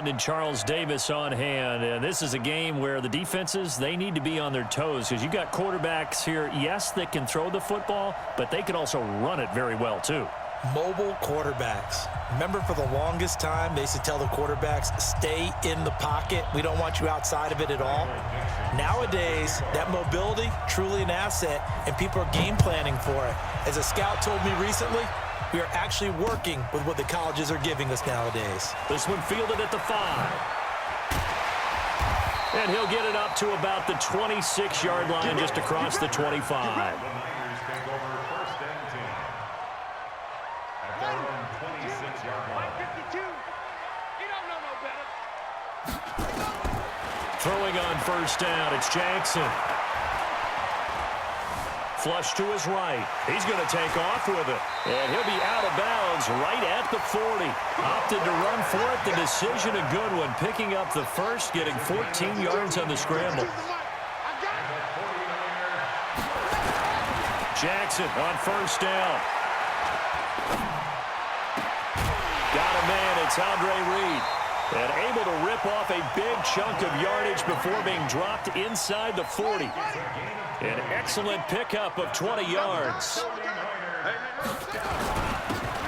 And Charles Davis on hand, and this is a game where the defenses, they need to be on their toes because you got quarterbacks here, yes, that can throw the football, but they can also run it very well too. Mobile quarterbacks. Remember, for the longest time, they used to tell the quarterbacks, stay in the pocket. We don't want you outside of it at all. Nowadays, that mobility, truly an asset, and people are game planning for it. As a scout told me recently, we are actually working with what the colleges are giving us nowadays. This one fielded at the 5. And he'll get it up to about the 26-yard line, just across the 25. Throwing on first down, it's Jackson. Flush to his right. He's going to take off with it. And he'll be out of bounds right at the 40. Opted to run for it. The decision a good one. Picking up the first, getting 14 yards on the scramble. Jackson on first down. Got a man. It's Andre Reed. And able to rip off a big chunk of yardage before being dropped inside the 40. An excellent pickup of 20 yards.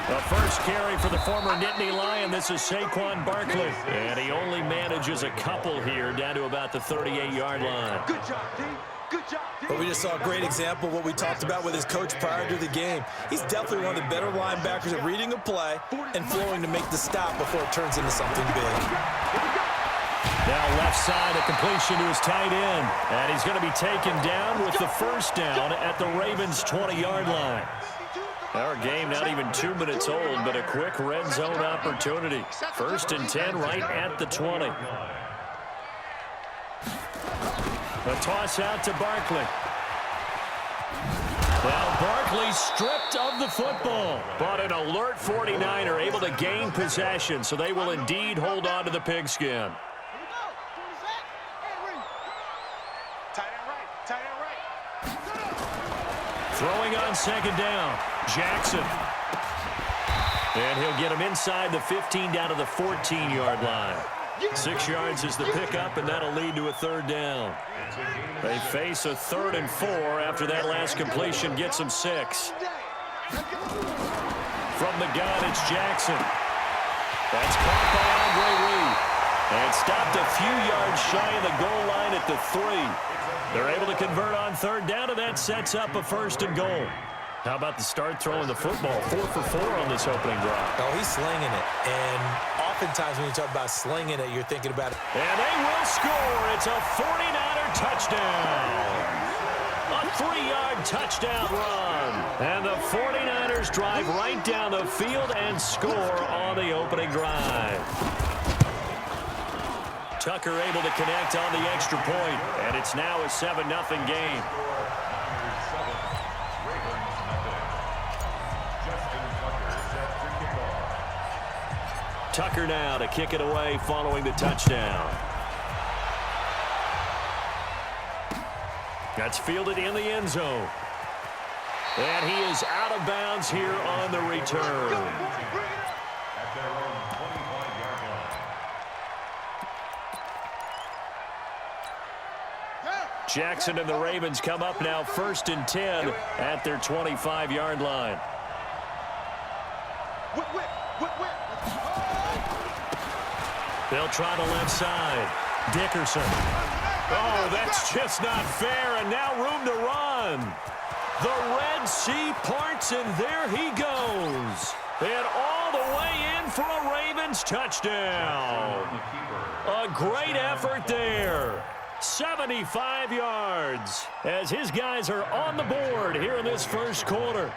The first carry for the former Nittany Lion. This is Saquon Barkley. And he only manages a couple here down to about the 38-yard line. Good job, D. Good job, D. But we just saw a great example of what we talked about with his coach prior to the game. He's definitely one of the better linebackers at reading a play and flowing to make the stop before it turns into something big. Now left side, a completion to his tight end. And he's going to be taken down with the first down at the Ravens' 20-yard line. Our game not even 2 minutes old, but a quick red zone opportunity. First and 10 right at the 20. A toss out to Barkley. Now Barkley stripped of the football. But an alert 49er able to gain possession, so they will indeed hold on to the pigskin. Throwing on second down, Jackson. And he'll get him inside the 15 down to the 14-yard line. 6 yards is the pickup, and that'll lead to a third down. They face a 3rd and 4 after that last completion gets them 6. From the gun, it's Jackson. That's caught by Andre Reed. And stopped a few yards shy of the goal line at the 3. They're able to convert on third down, and that sets up a first and goal. How about the start throwing the football? 4 for 4 on this opening drive. Oh, he's slinging it. And oftentimes when you talk about slinging it, you're thinking about it. And they will score. It's a 49er touchdown. A 3-yard touchdown run. And the 49ers drive right down the field and score on the opening drive. Tucker able to connect on the extra point, and it's now a 7-0 game. Tucker now to kick it away following the touchdown. That's fielded in the end zone. And he is out of bounds here on the return. Jackson and the Ravens come up now 1st and 10 at their 25-yard line. They'll try the left side. Dickerson. Oh, that's just not fair, and now room to run. The Red Sea parts, and there he goes. And all the way in for a Ravens touchdown. A great effort there. 75 yards as his guys are on the board here in this first quarter.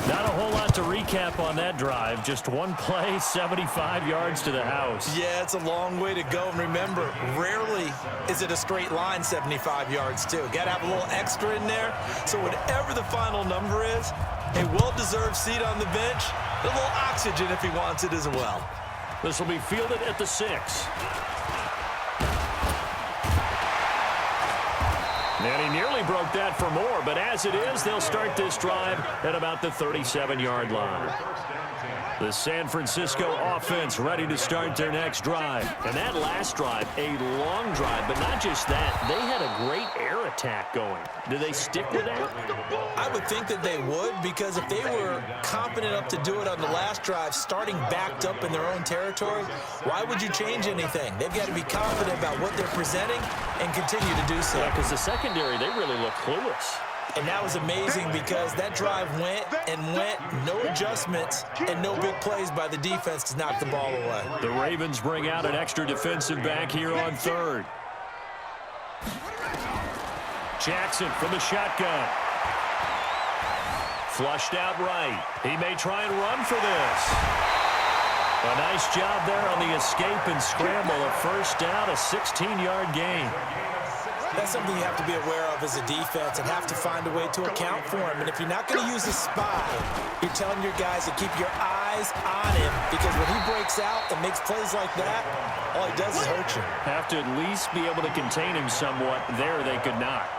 Not a whole lot to recap on that drive. Just one play, 75 yards to the house. Yeah, it's a long way to go. And remember, rarely is it a straight line 75 yards, too. Got to have a little extra in there. So whatever the final number is, a well-deserved seat on the bench, a little oxygen if he wants it as well. This will be fielded at the 6. And he nearly broke that for more, but as it is, they'll start this drive at about the 37-yard line. The San Francisco offense ready to start their next drive. And that last drive, a long drive, but not just that. They had a great air attack going. Do they stick with that? I would think that they would, because if they were confident enough to do it on the last drive, starting backed up in their own territory, why would you change anything? They've got to be confident about what they're presenting and continue to do so. Yeah, because the secondary, they really look clueless. And that was amazing because that drive went and went, no adjustments, and no big plays by the defense to knock the ball away. The Ravens bring out an extra defensive back here on third. Jackson from the shotgun. Flushed out right. He may try and run for this. A nice job there on the escape and scramble. A first down, a 16-yard gain. That's something you have to be aware of as a defense and have to find a way to account for him. And if you're not going to use a spy, you're telling your guys to keep your eyes on him, because when he breaks out and makes plays like that, all he does is hurt you. Have to at least be able to contain him somewhat. There they could not.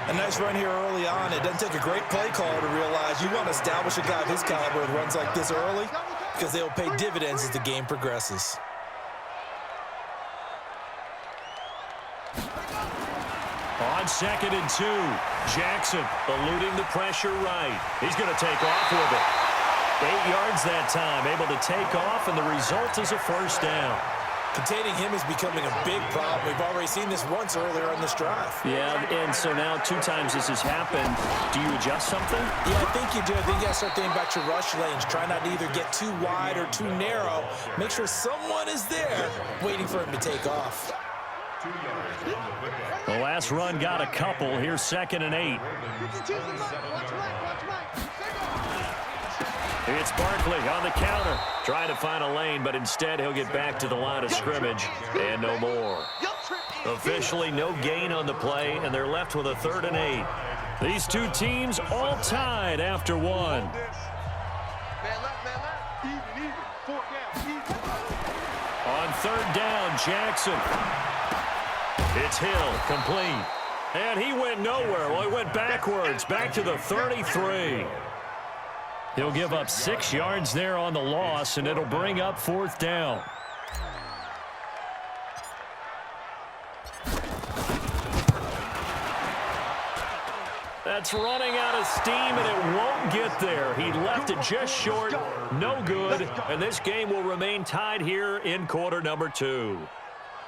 A nice run here early on. It doesn't take a great play caller to realize you want to establish a guy of his caliber with runs like this early, because they'll pay dividends as the game progresses. On 2nd and 2, Jackson eluding the pressure right. He's going to take off with it. 8 yards that time, able to take off, and the result is a first down. Containing him is becoming a big problem. We've already seen this once earlier on this drive. Yeah, and so now 2 times this has happened. Do you adjust something? Yeah, I think you do. I think you got to start thinking about your rush lanes. Try not to either get too wide or too narrow. Make sure someone is there waiting for him to take off. The last run got a couple. Here's 2nd and 8. It's Barkley on the counter. Trying to find a lane, but instead he'll get back to the line of scrimmage and no more. Officially no gain on the play, and they're left with a 3rd and 8. These two teams all tied after one. On 3rd down, Jackson. It's Hill, complete. And he went nowhere. Well, he went backwards, back to the 33. He'll give up 6 yards there on the loss, and it'll bring up 4th down. That's running out of steam, and it won't get there. He left it just short, no good, and this game will remain tied here in quarter number 2.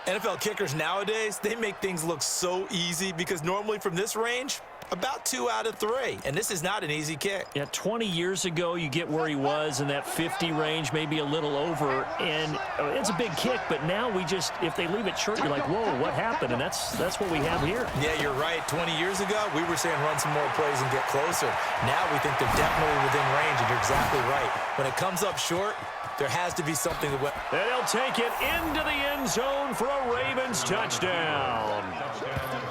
NFL kickers nowadays, they make things look so easy because normally from this range, about 2 out of 3. And this is not an easy kick. Yeah, 20 years ago, you get where he was in that 50 range, maybe a little over. And it's a big kick, but now we just, if they leave it short, you're like, whoa, what happened? And that's what we have here. Yeah, you're right. 20 years ago, we were saying run some more plays and get closer. Now we think they're definitely within range, and you're exactly right. When it comes up short, there has to be something that went. And they'll take it into the end zone for a Ravens touchdown.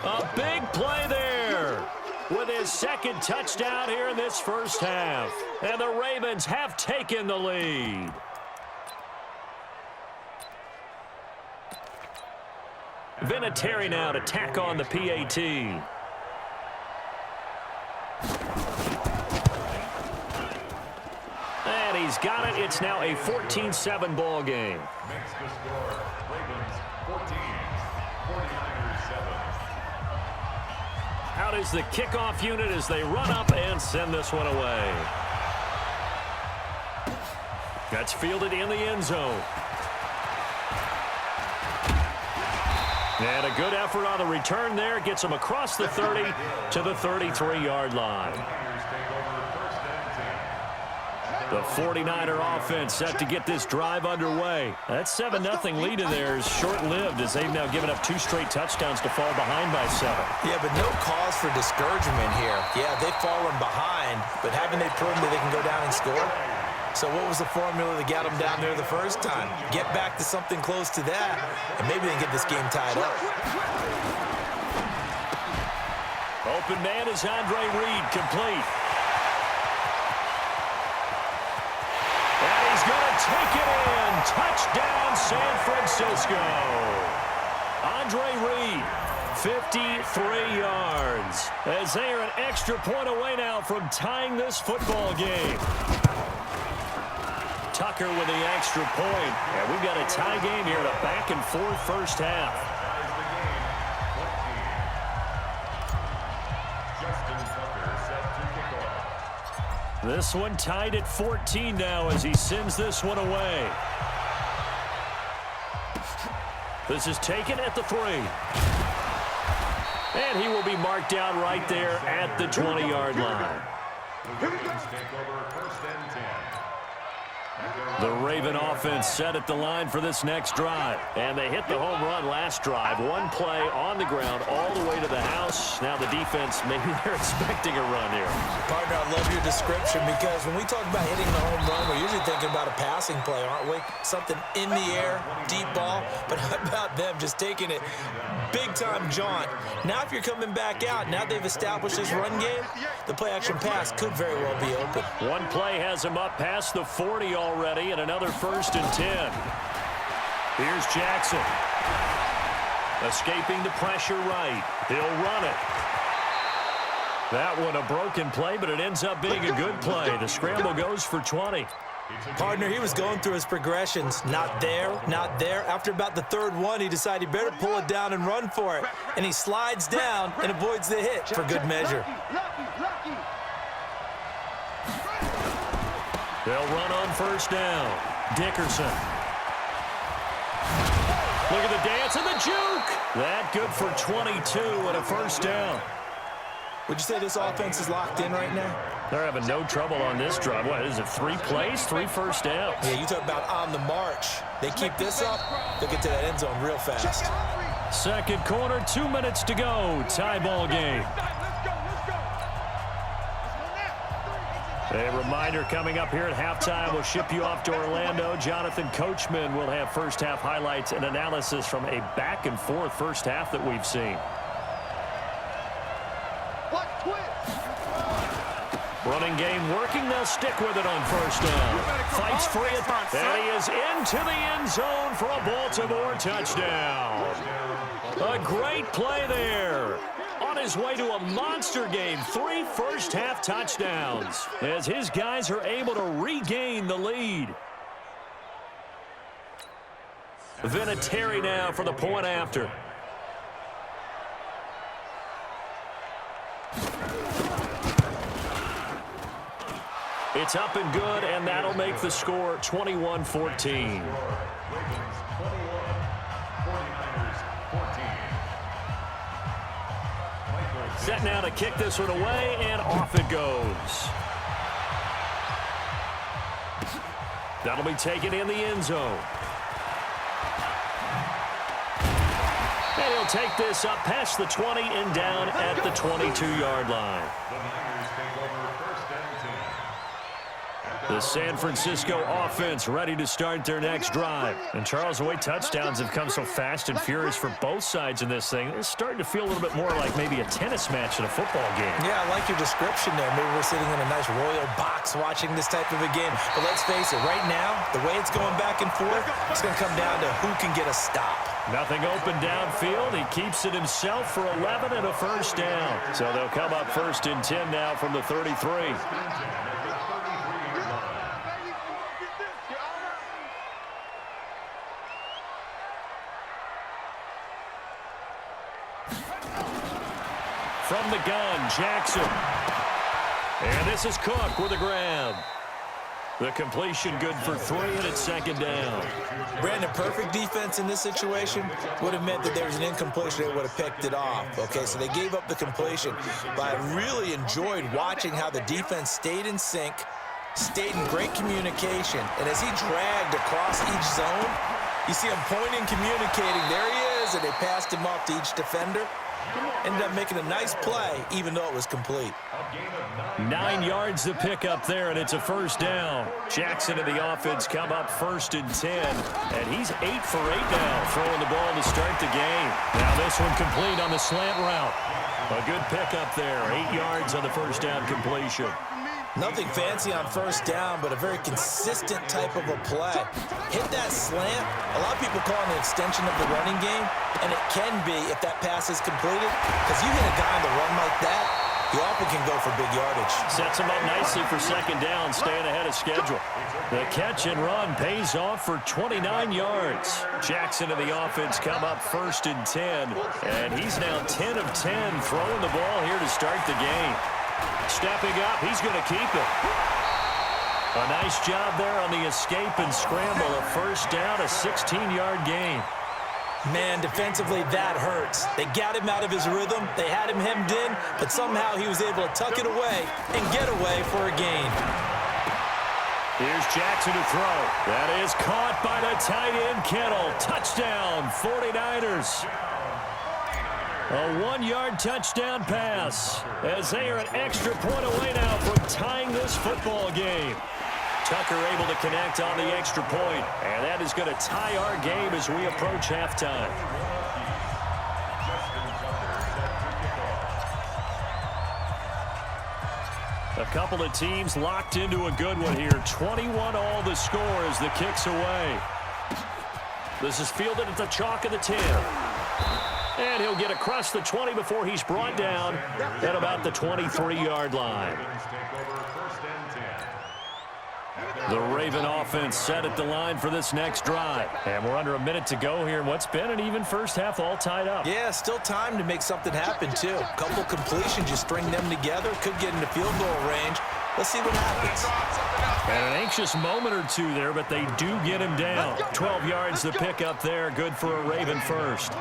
A big play there with his 2nd touchdown here in this first half. And the Ravens have taken the lead. Vinatieri now to tack on the PAT. And he's got it. It's now a 14-7 ball game. Makes the score Ravens 14, 49ers 7. Out is the kickoff unit as they run up and send this one away. That's fielded in the end zone. And a good effort on the return there. Gets him across the 30 to the 33-yard line. The 49er offense set to get this drive underway. That 7-0 lead in there is short-lived as they've now given up 2 straight touchdowns to fall behind by 7. Yeah, but no cause for discouragement here. Yeah, they've fallen behind, but haven't they proven that they can go down and score? So what was the formula that got them down there the first time? Get back to something close to that, and maybe they can get this game tied up. Open man is Andre Reed, complete. And he's going to take it in. Touchdown, San Francisco. Andre Reed, 53 yards. As they are an extra point away now from tying this football game. Tucker with the extra point. And we've got a tie game here in a back-and-forth first half. This one tied at 14 now as he sends this one away. This is taken at the 3. And he will be marked down right there at the 20-yard line. The Raven offense set at the line for this next drive. And they hit the home run last drive. One play on the ground all the way to the house. Now the defense, maybe they're expecting a run here. Partner, I love your description because when we talk about hitting the home run, we're usually thinking about a passing play, aren't we? Something in the air, deep ball. But how about them just taking it big-time jaunt? Now if you're coming back out, now they've established this run game, the play-action pass could very well be open. One play has him up past the 40 already, and another 1st and 10. Here's Jackson. Escaping the pressure right. He'll run it. That one a broken play, but it ends up being a good play. The scramble goes for 20. Partner, he was going through his progressions. Not there, not there. After about the 3rd one, he decided he better pull it down and run for it. And he slides down and avoids the hit for good measure. They'll run on 1st down. Dickerson. Look at the dance and the juke. That good for 22 and a 1st down. Would you say this offense is locked in right now? They're having no trouble on this drive. What is it, 3 plays, 3 first downs? Yeah, you talk about on the march. They keep this up, they'll get to that end zone real fast. 2nd quarter, 2 minutes to go. Tie ball game. A reminder coming up here at halftime. We'll ship you off to Orlando. Jonathan Coachman will have first half highlights and analysis from a back-and-forth first half that we've seen. Running game working. They'll stick with it on 1st down. Fights free at and he is into the end zone for a Baltimore touchdown. A great play there. On his way to a monster game. 3 first half touchdowns as his guys are able to regain the lead. Vinatieri now for the point after. It's up and good, and that'll make the score 21-14. Set now to kick this one away, and off it goes. That'll be taken in the end zone. And he'll take this up past the 20 and down at the 22-yard line. The San Francisco offense ready to start their next drive. And Charles, the way touchdowns have come so fast and furious for both sides in this thing, it's starting to feel a little bit more like maybe a tennis match in a football game. Yeah, I like your description there. Maybe we're sitting in a nice royal box watching this type of a game. But let's face it, right now, the way it's going back and forth, it's going to come down to who can get a stop. Nothing open downfield. He keeps it himself for 11 and a 1st down. So they'll come up 1st and 10 now from the 33. From the gun, Jackson. And this is Cook with a grab. The completion good for 3, and it's 2nd down. Brandon, perfect defense in this situation would have meant that there was an incompletion. They would have picked it off. Okay, so they gave up the completion. But I really enjoyed watching how the defense stayed in sync, stayed in great communication. And as he dragged across each zone, you see him pointing, communicating. There he is, and they passed him off to each defender. Ended up making a nice play, even though it was complete. 9 yards to pick up there, and it's a 1st down. Jackson and the offense come up 1st and 10, and he's 8 for 8 now, throwing the ball to start the game. Now this one complete on the slant route. A good pickup there, 8 yards on the 1st down completion. Nothing fancy on first down, but a very consistent type of a play. Hit that slant. A lot of people call it an extension of the running game, and it can be if that pass is completed, because you hit a guy on the run like that, he often can go for big yardage. Sets him up nicely for second down, staying ahead of schedule. The catch and run pays off for 29 yards. Jackson and the offense come up 1st and 10, and he's now 10 of 10 throwing the ball here to start the game. Stepping up, he's going to keep it. A nice job there on the escape and scramble. A first down, a 16-yard gain. Man, defensively, that hurts. They got him out of his rhythm. They had him hemmed in, but somehow he was able to tuck it away and get away for a gain. Here's Jackson to throw. That is caught by the tight end, Kittle. Touchdown, 49ers. A 1-yard touchdown pass as they are an extra point away now from tying this football game. Tucker able to connect on the extra point, and that is going to tie our game as we approach halftime. A couple of teams locked into a good one here. 21 all the score as the kick's away. This is fielded at the chalk of the 10. And he'll get across the 20 before he's brought down at about the 23-yard line. The Raven offense set at the line for this next drive. And we're under a minute to go here in what's been an even first half, all tied up. Yeah, still time to make something happen, too. A couple completions, you string them together, could get into field goal range. Let's see what happens. And an anxious moment or two there, but they do get him down. 12 yards to pick up there, good for a Raven first.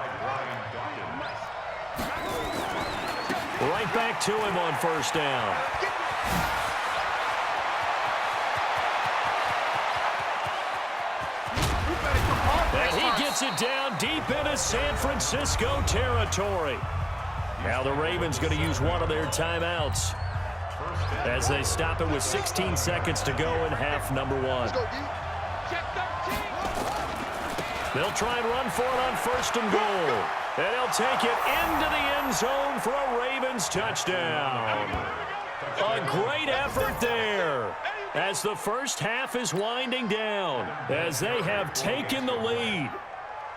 Right back to him on first down. And he gets it down deep into San Francisco territory. Now the Ravens going to use one of their timeouts as they stop it with 16 seconds to go in half number 1. They'll try and run for it on 1st and goal. And he'll take it into the end zone for a Ravens touchdown. A great effort there as the first half is winding down as they have taken the lead.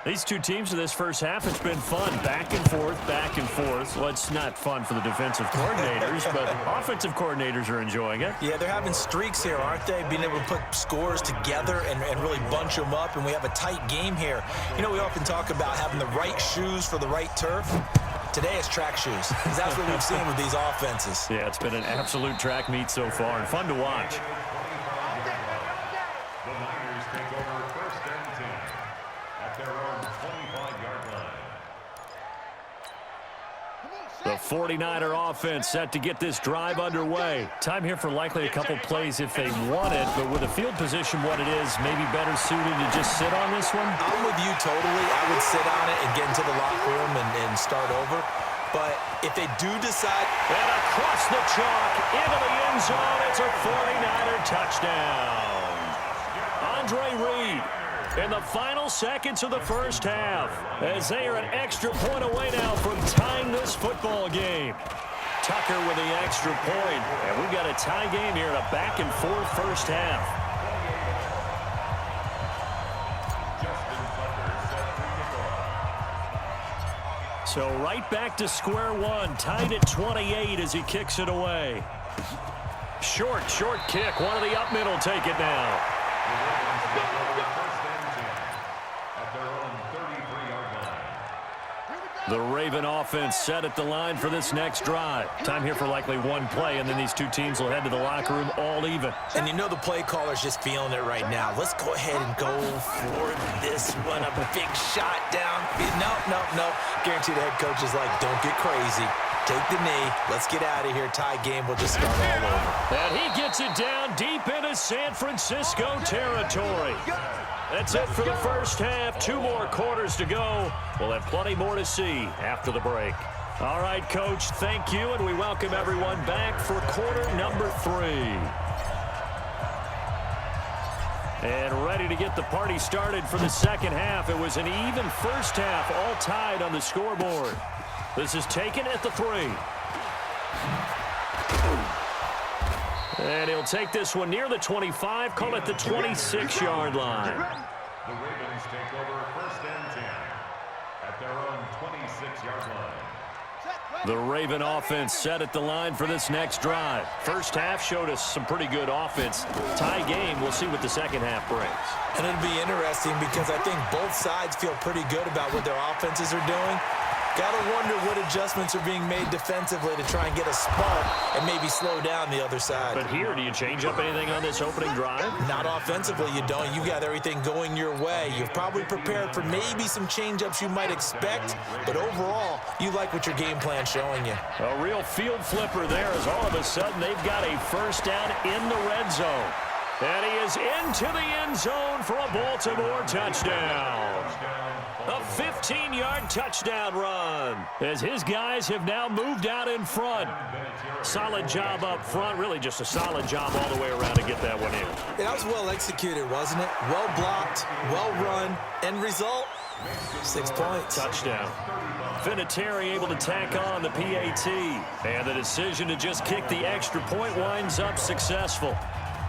These two teams in this first half, it's been fun. Back and forth, back and forth. Well, it's not fun for the defensive coordinators, but offensive coordinators are enjoying it. Yeah, they're having streaks here, aren't they? Being able to put scores together and really bunch them up, and we have a tight game here. You know, we often talk about having the right shoes for the right turf. Today it's track shoes, because that's what we've seen with these offenses. Yeah, it's been an absolute track meet so far, and fun to watch. The Niners take over 1st and 10 at their own 25-yard line. The 49er offense set to get this drive underway. Time here for likely a couple plays if they want it, but with the field position what it is, maybe better suited to just sit on this one? I'm with you totally. I would sit on it and get into the locker room and start over. But if they do decide... And across the chalk, into the end zone, it's a 49er touchdown. Andre Reed in the final seconds of the first half as they are an extra point away now from tying this football game. Tucker with the extra point, and we've got a tie game here in a back-and-forth first half. So right back to square one, tied at 28 as he kicks it away. Short kick. One of the up middle take it now. The Raven offense set at the line for this next drive. Time here for likely one play, and then these two teams will head to the locker room all even. And you know the play caller's just feeling it right now. Let's go ahead and go for this one. A big shot down. No. Guarantee the head coach is like, don't get crazy. Take the knee. Let's get out of here. Tie game. We'll just start all over. And he gets it down deep into San Francisco territory. That's it for the first half. 2 more quarters to go. We'll have plenty more to see after the break. All right, Coach, thank you, and we welcome everyone back for quarter number 3. And ready to get the party started for the second half. It was an even first half, all tied on the scoreboard. This is taken at the 3. And he'll take this one near the 25, call it the 26-yard line. The Ravens take over first and 10 at their own 26-yard line. The Raven offense set at the line for this next drive. First half showed us some pretty good offense. Tie game, we'll see what the second half brings. And it'll be interesting because I think both sides feel pretty good about what their offenses are doing. Gotta wonder what adjustments are being made defensively to try and get a spark and maybe slow down the other side. But here, do you change up anything on this opening drive? Not offensively, you don't. You got everything going your way. You've probably prepared for maybe some change-ups you might expect, but overall, you like what your game plan's showing you. A real field flipper there as all of a sudden they've got a first down in the red zone. And he is into the end zone for a Baltimore touchdown. A 15-yard touchdown run as his guys have now moved out in front. Solid job up front, really just a solid job all the way around to get that one in. That was well executed, wasn't it? Well blocked, well run. End result, 6 points. Touchdown. Vinatieri able to tack on the PAT. And the decision to just kick the extra point winds up successful.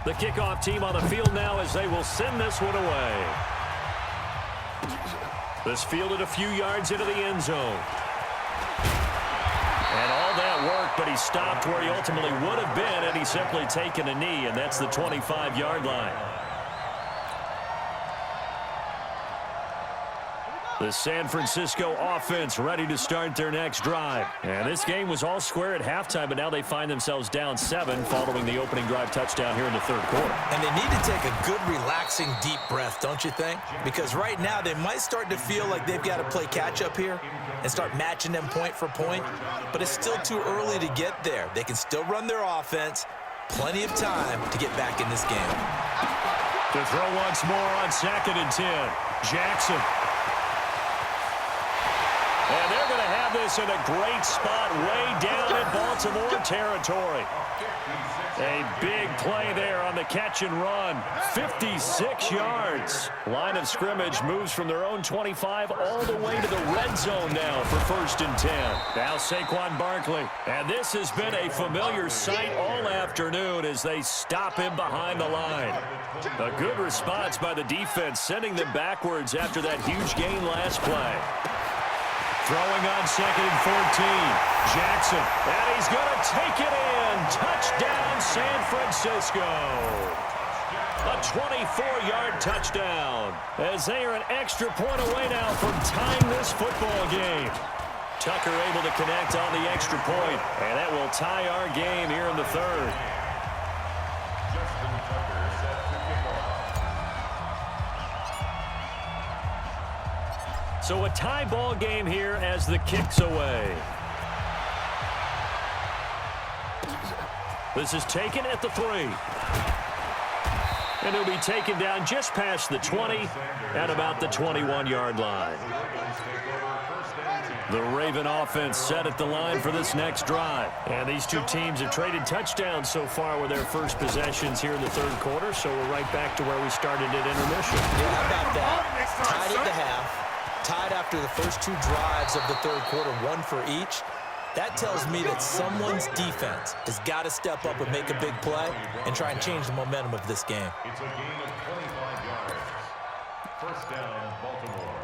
The kickoff team on the field now as they will send this one away. This fielded a few yards into the end zone. And all that work, but he stopped where he ultimately would have been had he simply taken a knee, and that's the 25-yard line. The San Francisco offense ready to start their next drive. And this game was all square at halftime, but now they find themselves down 7 following the opening drive touchdown here in the third quarter. And they need to take a good, relaxing, deep breath, don't you think? Because right now they might start to feel like they've got to play catch-up here and start matching them point for point. But it's still too early to get there. They can still run their offense. Plenty of time to get back in this game. To throw once more on 2nd and 10. Jackson. And they're going to have this in a great spot way down in Baltimore territory. A big play there on the catch and run. 56 yards. Line of scrimmage moves from their own 25 all the way to the red zone now for 1st and 10. Now Saquon Barkley. And this has been a familiar sight all afternoon as they stop him behind the line. A good response by the defense, sending them backwards after that huge gain last play. Throwing on 2nd and 14. Jackson. And he's going to take it in. Touchdown, San Francisco. A 24-yard touchdown. As they are an extra point away now from tying this football game. Tucker able to connect on the extra point. And that will tie our game here in the third. So a tie ball game here as the kick's away. This is taken at the 3. And he'll be taken down just past the 20 at about the 21-yard line. The Raven offense set at the line for this next drive. And these two teams have traded touchdowns so far with their first possessions here in the third quarter. So we're right back to where we started at intermission. Yeah, how about that? Tied at the half. Tied after the first 2 drives of the third quarter, 1 for each. That tells me that someone's defense has got to step up and make a big play and try and change the momentum of this game. It's a gain of 25 yards. First down, Baltimore.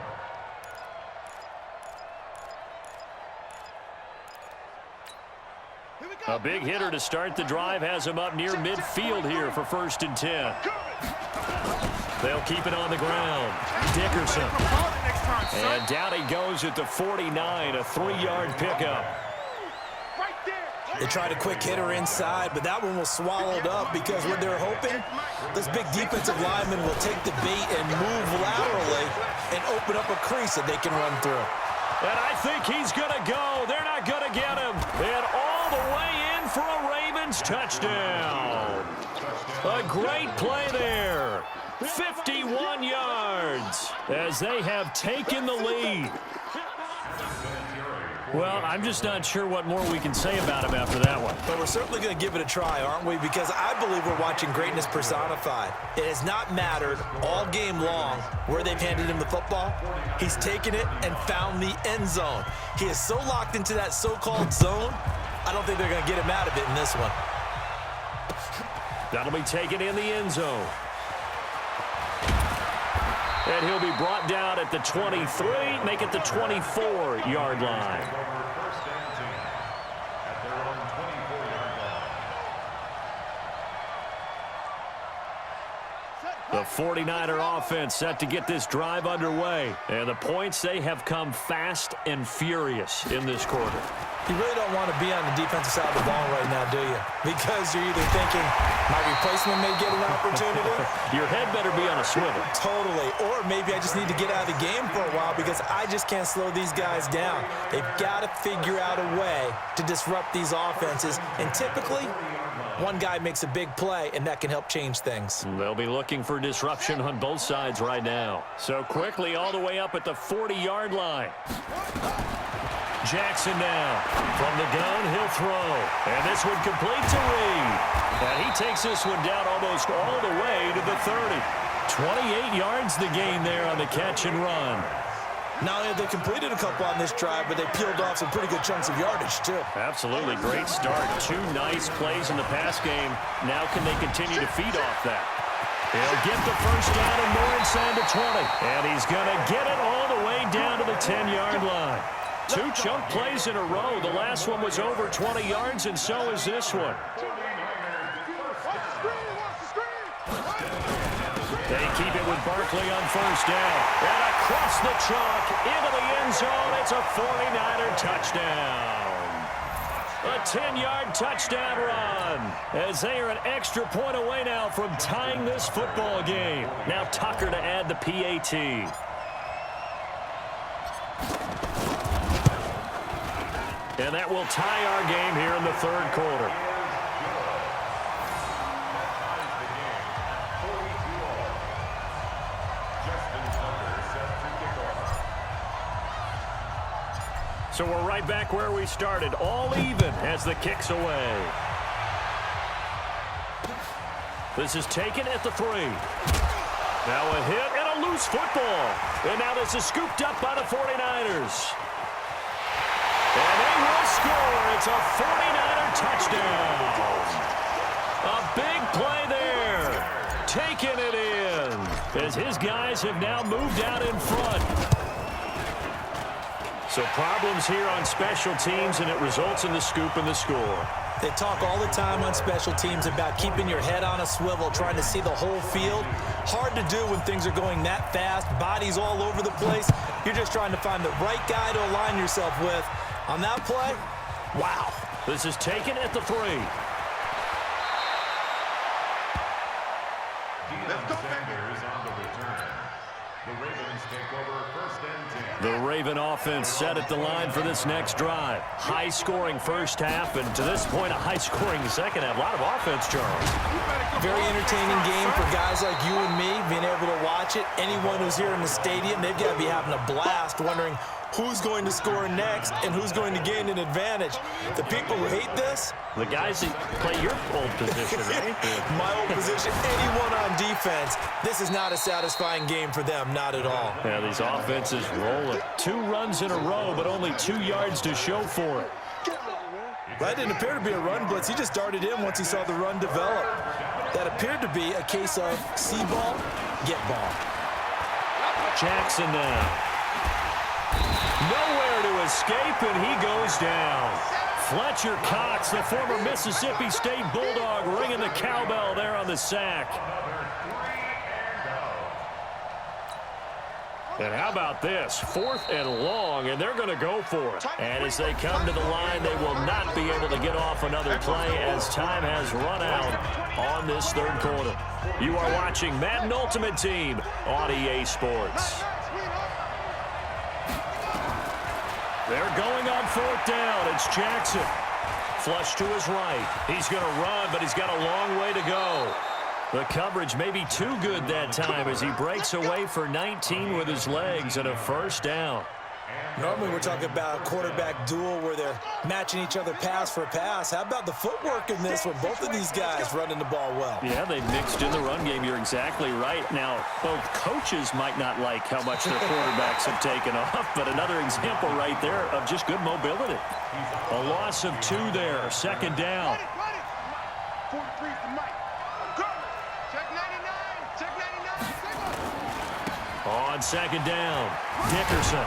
A big hitter to start the drive has him up near midfield here for 1st and 10. They'll keep it on the ground. Dickerson. And down he goes at the 49, a 3-yard pickup. They tried a quick hitter inside, but that one was swallowed up because what they're hoping, this big defensive lineman will take the bait and move laterally and open up a crease that they can run through. And I think he's going to go. They're not going to get him. And all the way in for a Ravens touchdown. A great play there. 51 yards as they have taken the lead. Well, I'm just not sure what more we can say about him after that one. But we're certainly going to give it a try, aren't we? Because I believe we're watching greatness personified. It has not mattered all game long where they've handed him the football. He's taken it and found the end zone. He is so locked into that so-called zone, I don't think they're going to get him out of it in this one. That'll be taken in the end zone. And he'll be brought down at the 23, make it the 24-yard line. First and 10 at their own 24-yard line. The 49er offense set to get this drive underway. And the points, they have come fast and furious in this quarter. You really don't want to be on the defensive side of the ball right now, do you? Because you're either thinking, my replacement may get an opportunity. Your head better be on a swivel. Totally. Or maybe I just need to get out of the game for a while because I just can't slow these guys down. They've got to figure out a way to disrupt these offenses. And typically, one guy makes a big play, and that can help change things. They'll be looking for disruption on both sides right now. So quickly all the way up at the 40-yard line. Jackson now. From the gun, he'll throw. And this one complete to Reed. And he takes this one down almost all the way to the 30. 28 yards the gain there on the catch and run. Not only have they completed a couple on this drive, but they peeled off some pretty good chunks of yardage, too. Absolutely great start. Two nice plays in the pass game. Now can they continue to feed off that? He'll get the first down and more inside the 20. And he's going to get it all the way down to the 10-yard line. Two chunk plays in a row. The last one was over 20 yards, and so is this one. They keep it with Barkley on first down. And across the chalk into the end zone. It's a 49er touchdown. A 10-yard touchdown run. As they are an extra point away now from tying this football game. Now Tucker to add the PAT. And that will tie our game here in the third quarter. So we're right back where we started, all even as the kick's away. This is taken at the 3. Now a hit and a loose football. And now this is scooped up by the 49ers. And they will score. It's a 49er touchdown. A big play there. Taking it in as his guys have now moved out in front. So problems here on special teams, and it results in the scoop and the score. They talk all the time on special teams about keeping your head on a swivel, trying to see the whole field. Hard to do when things are going that fast, bodies all over the place. You're just trying to find the right guy to align yourself with. On that play, wow. This is taken at the 3. Sanders on the return. The Ravens take over first and 10. The Raven offense set at the line for this next drive. High-scoring first half, and to this point, a high-scoring second half. A lot of offense, Charles. Very entertaining game for guys like you and me, being able to watch it. Anyone who's here in the stadium, they've got to be having a blast, wondering who's going to score next and who's going to gain an advantage. The people who hate this, the guys that play your old position, right? My old position, anyone on defense, this is not a satisfying game for them, not at all. Yeah, these offenses rolling. 2 runs in a row, but only 2 yards to show for it. That didn't appear to be a run blitz. He just darted in once he saw the run develop. That appeared to be a case of see ball, get ball. Jackson now. Nowhere to escape, and he goes down. Fletcher Cox, the former Mississippi State Bulldog, ringing the cowbell there on the sack. And how about this? 4th and long, and they're going to go for it. And as they come to the line, they will not be able to get off another play as time has run out on this third quarter. You are watching Madden Ultimate Team on EA Sports. They're going on 4th down. It's Jackson. Flush to his right. He's going to run, but he's got a long way to go. The coverage may be too good that time as he breaks away for 19 with his legs and a first down. Normally we're talking about a quarterback duel where they're matching each other pass for pass. How about the footwork in this with both of these guys running the ball well? Yeah, they mixed in the run game. You're exactly right. Now, both coaches might not like how much their quarterbacks have taken off, but another example right there of just good mobility. A loss of 2 there, 2nd down. On second down, Dickerson.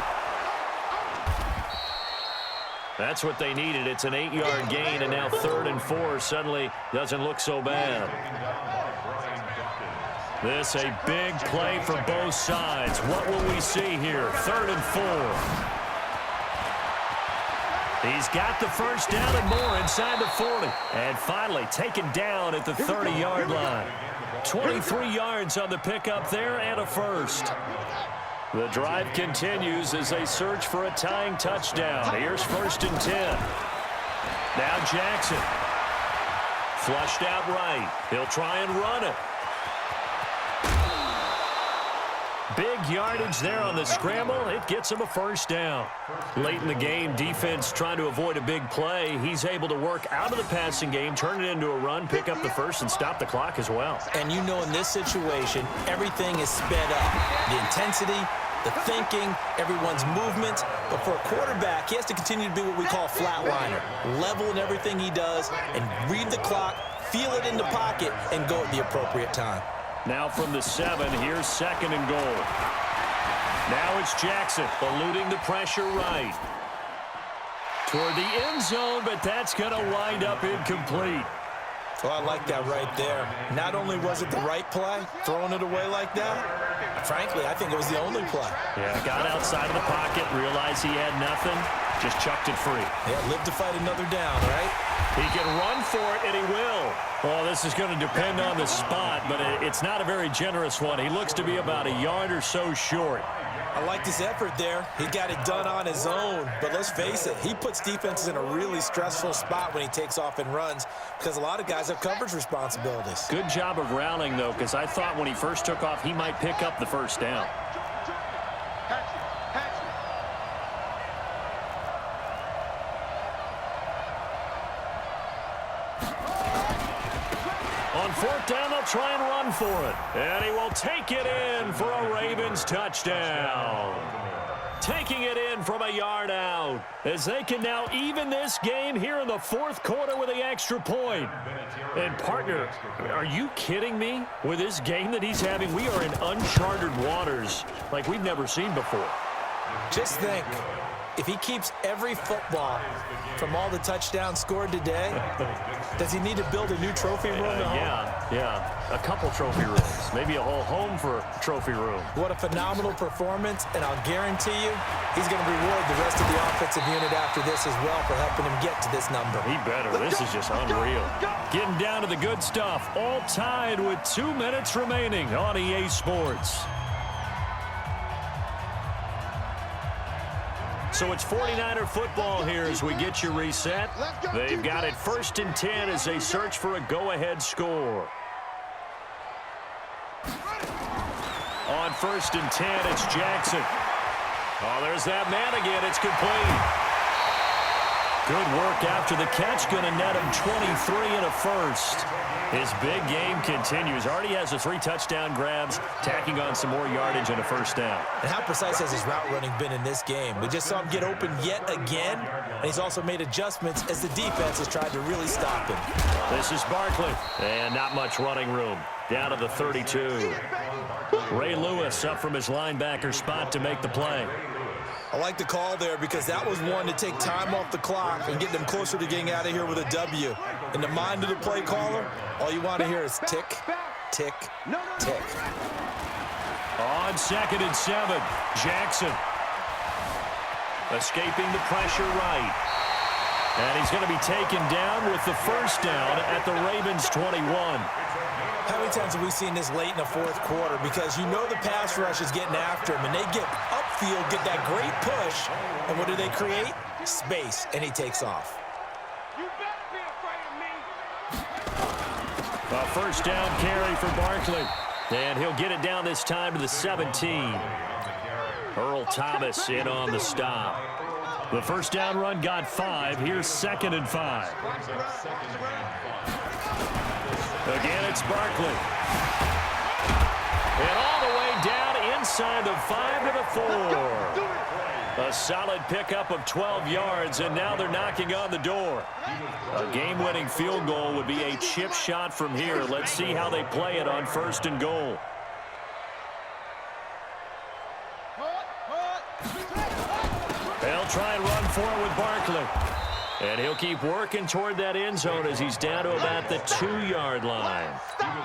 That's what they needed. It's an 8-yard gain, and now 3rd and 4 suddenly doesn't look so bad. This a big play for both sides. What will we see here? 3rd and 4. He's got the first down and more inside the 40. And finally taken down at the 30-yard line. 23 yards on the pickup there and a first. The drive continues as they search for a tying touchdown. Here's 1st and 10. Now Jackson. Flushed out right. He'll try and run it. Big yardage there on the scramble. It gets him a first down. Late in the game, defense trying to avoid a big play. He's able to work out of the passing game, turn it into a run, pick up the first, and stop the clock as well. And you know in this situation, everything is sped up. The intensity, the thinking, everyone's movement. But for a quarterback, he has to continue to be what we call a flatliner. Level in everything he does and read the clock, feel it in the pocket, and go at the appropriate time. Now from the 7, here's 2nd and goal. Now it's Jackson eluding the pressure right. Toward the end zone, but that's going to wind up incomplete. Oh, I like that right there. Not only was it the right play, throwing it away like that, frankly, I think it was the only play. Yeah, got outside of the pocket, realized he had nothing, just chucked it free. Yeah, live to fight another down, right? He can run for it, and he will. Well, this is going to depend on the spot, but it's not a very generous one. He looks to be about a yard or so short. I like his effort there. He got it done on his own. But let's face it, he puts defenses in a really stressful spot when he takes off and runs because a lot of guys have coverage responsibilities. Good job of rallying, though, because I thought when he first took off, he might pick up the first down. On 4th down, they'll try and run for it. And he will take it in for a Ravens touchdown. Taking it in from a yard out as they can now even this game here in the 4th quarter with the extra point. And, partner, are you kidding me? With this game that he's having, we are in uncharted waters like we've never seen before. Just think, if he keeps every football from all the touchdowns scored today, does he need to build a new trophy room at home? Yeah. A couple trophy rooms. Maybe a whole home for trophy room. What a phenomenal performance, and I'll guarantee you he's going to reward the rest of the offensive unit after this as well for helping him get to this number. He better. This is just unreal. Getting down to the good stuff. All tied with 2 minutes remaining on EA Sports. So it's 49er football here as we get you reset. They've got it 1st and 10 as they search for a go-ahead score. On 1st and 10, it's Jackson. Oh, there's that man again. It's complete. Good work after the catch. Going to net him 23 and a first. His big game continues. Already has the 3 touchdown grabs, tacking on some more yardage and a first down. And how precise has his route running been in this game? We just saw him get open yet again, and he's also made adjustments as the defense has tried to really stop him. This is Barkley, and not much running room. Down to the 32. Ray Lewis up from his linebacker spot to make the play. I like the call there because that was one to take time off the clock and get them closer to getting out of here with a W. In the mind of the play caller, all you want to hear is tick, tick, tick. On 2nd and 7, Jackson. Escaping the pressure right. And he's going to be taken down with the first down at the Ravens 21. How many times have we seen this late in the 4th quarter? Because you know the pass rush is getting after him, and they get upfield, get that great push, and what do they create? Space, and he takes off. You better be afraid of me. A first down carry for Barkley. And he'll get it down this time to the 17. Earl Thomas in on the stop. The first down run got 5. Here's 2nd and 5. Again, it's Barkley. And all the way down inside the 5 to the 4. A solid pickup of 12 yards, and now they're knocking on the door. A game-winning field goal would be a chip shot from here. Let's see how they play it on 1st and goal. for it with Barkley. And he'll keep working toward that end zone as he's down to about the 2-yard line.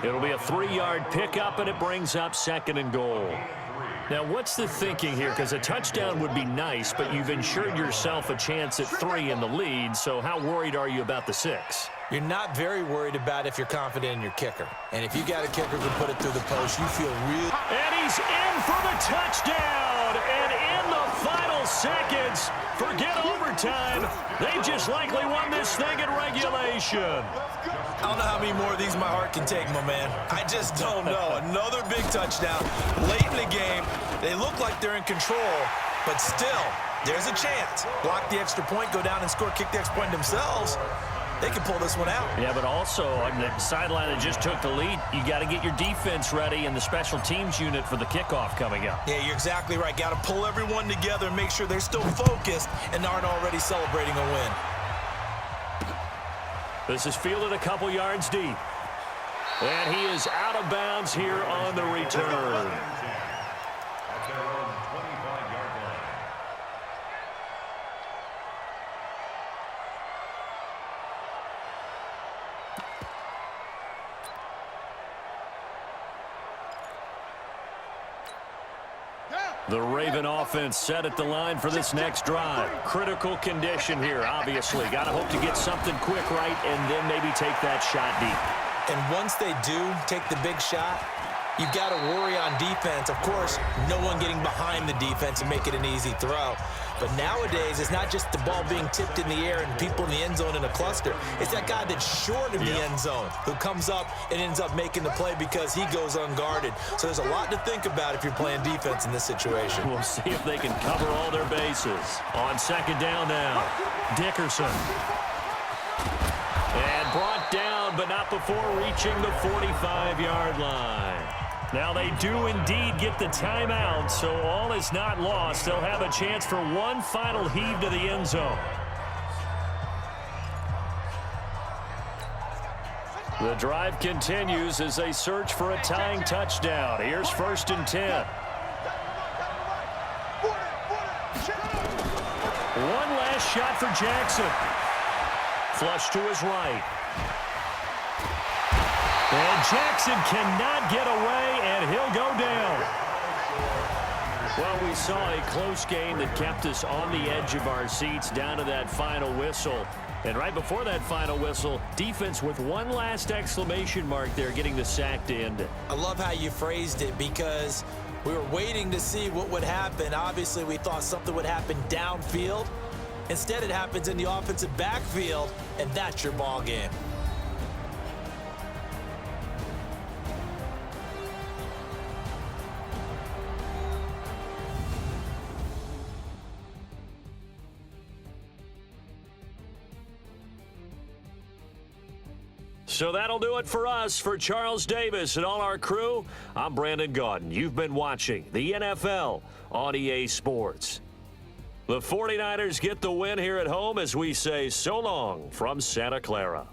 It'll be a 3-yard pickup, and it brings up 2nd and goal. Now, what's the thinking here? Because a touchdown would be nice, but you've ensured yourself a chance at 3 in the lead, so how worried are you about the 6? You're not very worried about if you're confident in your kicker. And if you got a kicker who can put it through the post, you feel real. And he's in for the touchdown. And in the final seconds, forget overtime. They just likely won this thing in regulation. I don't know how many more of these my heart can take, my man. I just don't know. Another big touchdown late in the game. They look like they're in control, but still, there's a chance. Block the extra point, go down and score, kick the extra point themselves. They can pull this one out. Yeah, but also on the sideline that just took the lead, you got to get your defense ready and the special teams unit for the kickoff coming up. Yeah, you're exactly right. Got to pull everyone together and make sure they're still focused and aren't already celebrating a win. This is fielded a couple yards deep. And he is out of bounds here on the return. At their own 25-yard line. The Raven offense set at the line for this next drive. Critical condition here, obviously. Got to hope to get something quick right and then maybe take that shot deep. And once they do take the big shot, you've got to worry on defense. Of course, no one getting behind the defense and make it an easy throw. But nowadays, it's not just the ball being tipped in the air and people in the end zone in a cluster. It's that guy that's short of the end zone who comes up and ends up making the play because he goes unguarded. So there's a lot to think about if you're playing defense in this situation. We'll see if they can cover all their bases. On 2nd down now, Dickerson. And brought down, but not before reaching the 45-yard line. Now they do indeed get the timeout, so all is not lost. They'll have a chance for one final heave to the end zone. The drive continues as they search for a tying touchdown. Here's 1st and 10. One last shot for Jackson. Flush to his right. And Jackson cannot get away, and he'll go down. Well, we saw a close game that kept us on the edge of our seats down to that final whistle. And right before that final whistle, defense with one last exclamation mark there, getting the sack to end it. I love how you phrased it because we were waiting to see what would happen. Obviously, we thought something would happen downfield. Instead, it happens in the offensive backfield, and that's your ball game. So that'll do it for us. For Charles Davis and all our crew, I'm Brandon Gaudin. You've been watching the NFL on EA Sports. The 49ers get the win here at home as we say so long from Santa Clara.